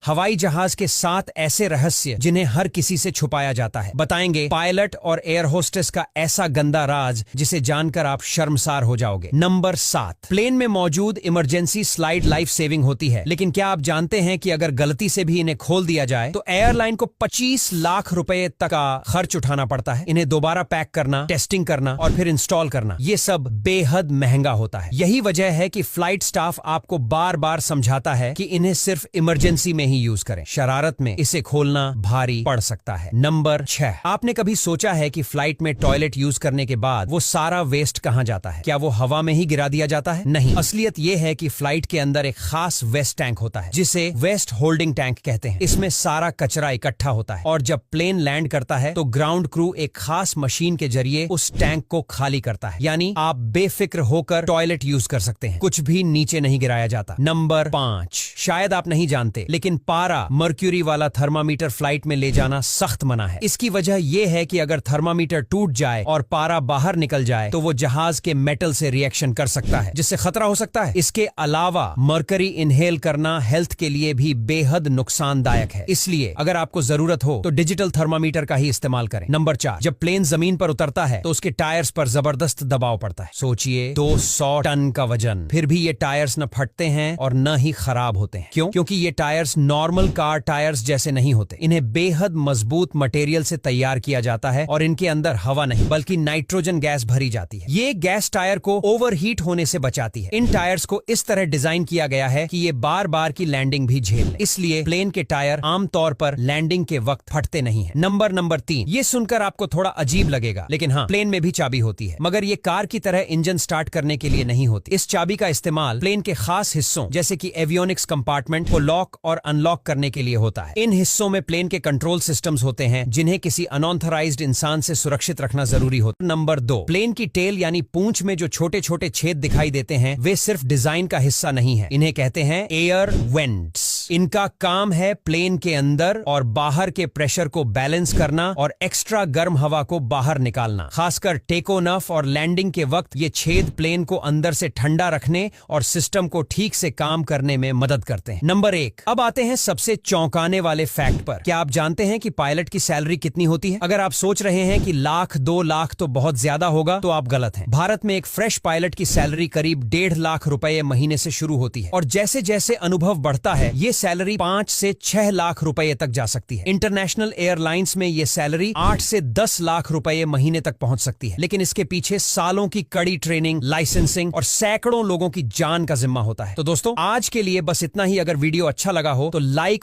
हवाई जहाज के 7 ऐसे रहस्य जिन्हें हर किसी से छुपाया जाता है। बताएंगे पायलट और एयर होस्टेस का ऐसा गंदा राज जिसे जानकर आप शर्मसार हो जाओगे। नंबर 7, प्लेन में मौजूद इमरजेंसी स्लाइड लाइफ सेविंग होती है, लेकिन क्या आप जानते हैं कि अगर गलती से भी इन्हें खोल दिया जाए तो एयरलाइन को 25 लाख रुपए तक का खर्च उठाना पड़ता है। इन्हें दोबारा पैक करना, टेस्टिंग करना और फिर इंस्टॉल करना, ये सब बेहद महंगा होता है। यही वजह है कि फ्लाइट स्टाफ आपको बार बार समझाता है कि इन्हें सिर्फ इमरजेंसी में ही यूज करें। शरारत में इसे खोलना भारी पड़ सकता है। नंबर 6, आपने कभी सोचा है कि फ्लाइट में टॉयलेट यूज करने के बाद वो सारा वेस्ट कहां जाता है? क्या वो हवा में ही गिरा दिया जाता है? नहीं, असलियत ये है कि फ्लाइट के अंदर एक खास वेस्ट टैंक होता है जिसे वेस्ट होल्डिंग टैंक कहते हैं। इसमें सारा कचरा इकट्ठा होता है और जब प्लेन लैंड करता है तो ग्राउंड क्रू एक खास मशीन के जरिए उस टैंक को खाली करता है, यानी आप बेफिक्र होकर टॉयलेट यूज कर सकते हैं। कुछ भी नीचे नहीं गिराया जाता। नंबर 5, शायद आप नहीं जानते, लेकिन पारा मर्क्यूरी वाला थर्मामीटर फ्लाइट में ले जाना सख्त मना है। इसकी वजह यह है कि अगर थर्मामीटर टूट जाए और पारा बाहर निकल जाए तो वो जहाज के मेटल से रिएक्शन कर सकता है, जिससे खतरा हो सकता है। इसके अलावा मर्करी इनहेल करना हेल्थ के लिए भी बेहद नुकसानदायक है, इसलिए अगर आपको जरूरत हो तो डिजिटल थर्मामीटर का ही इस्तेमाल करें। नंबर 4, जब प्लेन जमीन पर उतरता है तो उसके टायर्स पर जबरदस्त दबाव पड़ता है। सोचिए 200 टन का वजन, फिर भी ये टायर्स न फटते हैं और न ही खराब होते हैं। क्यों? क्योंकि ये टायर्स नॉर्मल कार टायर्स जैसे नहीं होते। इन्हें बेहद मजबूत मटेरियल से तैयार किया जाता है और इनके अंदर हवा नहीं बल्कि नाइट्रोजन गैस भरी जाती है। ये गैस टायर को ओवरहीट होने से बचाती है। इन टायर्स को इस तरह डिजाइन किया गया है कि ये बार बार की लैंडिंग भी झेल लें। इसलिए प्लेन के टायर आमतौर पर लैंडिंग के वक्त फटते नहीं है। नंबर 3, ये सुनकर आपको थोड़ा अजीब लगेगा, लेकिन हाँ, प्लेन में भी चाबी होती है, मगर ये कार की तरह इंजन स्टार्ट करने के लिए नहीं होती। इस चाबी का इस्तेमाल प्लेन के खास हिस्सों जैसे कि एवियोनिक्स कंपार्टमेंट को लॉक और अनलॉक करने के लिए होता है। इन हिस्सों में प्लेन के कंट्रोल सिस्टम्स होते हैं जिन्हें किसी अनऑथराइज्ड इंसान से सुरक्षित रखना जरूरी होता है। नंबर 2, प्लेन की टेल यानी पूंछ में जो छोटे छोटे छेद दिखाई देते हैं वे सिर्फ डिजाइन का हिस्सा नहीं है। इन्हें कहते हैं एयर वेंट्स। इनका काम है प्लेन के अंदर और बाहर के प्रेशर को बैलेंस करना और एक्स्ट्रा गर्म हवा को बाहर निकालना। खासकर टेक ऑफ और लैंडिंग के वक्त ये छेद प्लेन को अंदर से ठंडा रखने और सिस्टम को ठीक से काम करने में मदद करते हैं। नंबर 1, अब आते हैं सबसे चौंकाने वाले फैक्ट पर। क्या आप जानते हैं कि पायलट की सैलरी कितनी होती है? अगर आप सोच रहे हैं कि लाख 2 लाख तो बहुत ज्यादा होगा तो आप गलत हैं। भारत में एक फ्रेश पायलट की सैलरी करीब 1.5 लाख रुपए महीने से शुरू होती है और जैसे जैसे अनुभव बढ़ता है ये सैलरी 5 से 6 लाख रुपए तक जा सकती है। इंटरनेशनल एयरलाइंस में ये सैलरी 8 से 10 लाख रुपए महीने तक पहुंच सकती है, लेकिन इसके पीछे सालों की कड़ी ट्रेनिंग, लाइसेंसिंग और सैकड़ों लोगों की जान का जिम्मा होता है। तो दोस्तों आज के लिए बस इतना ही। अगर वीडियो अच्छा लगा हो तो लाइक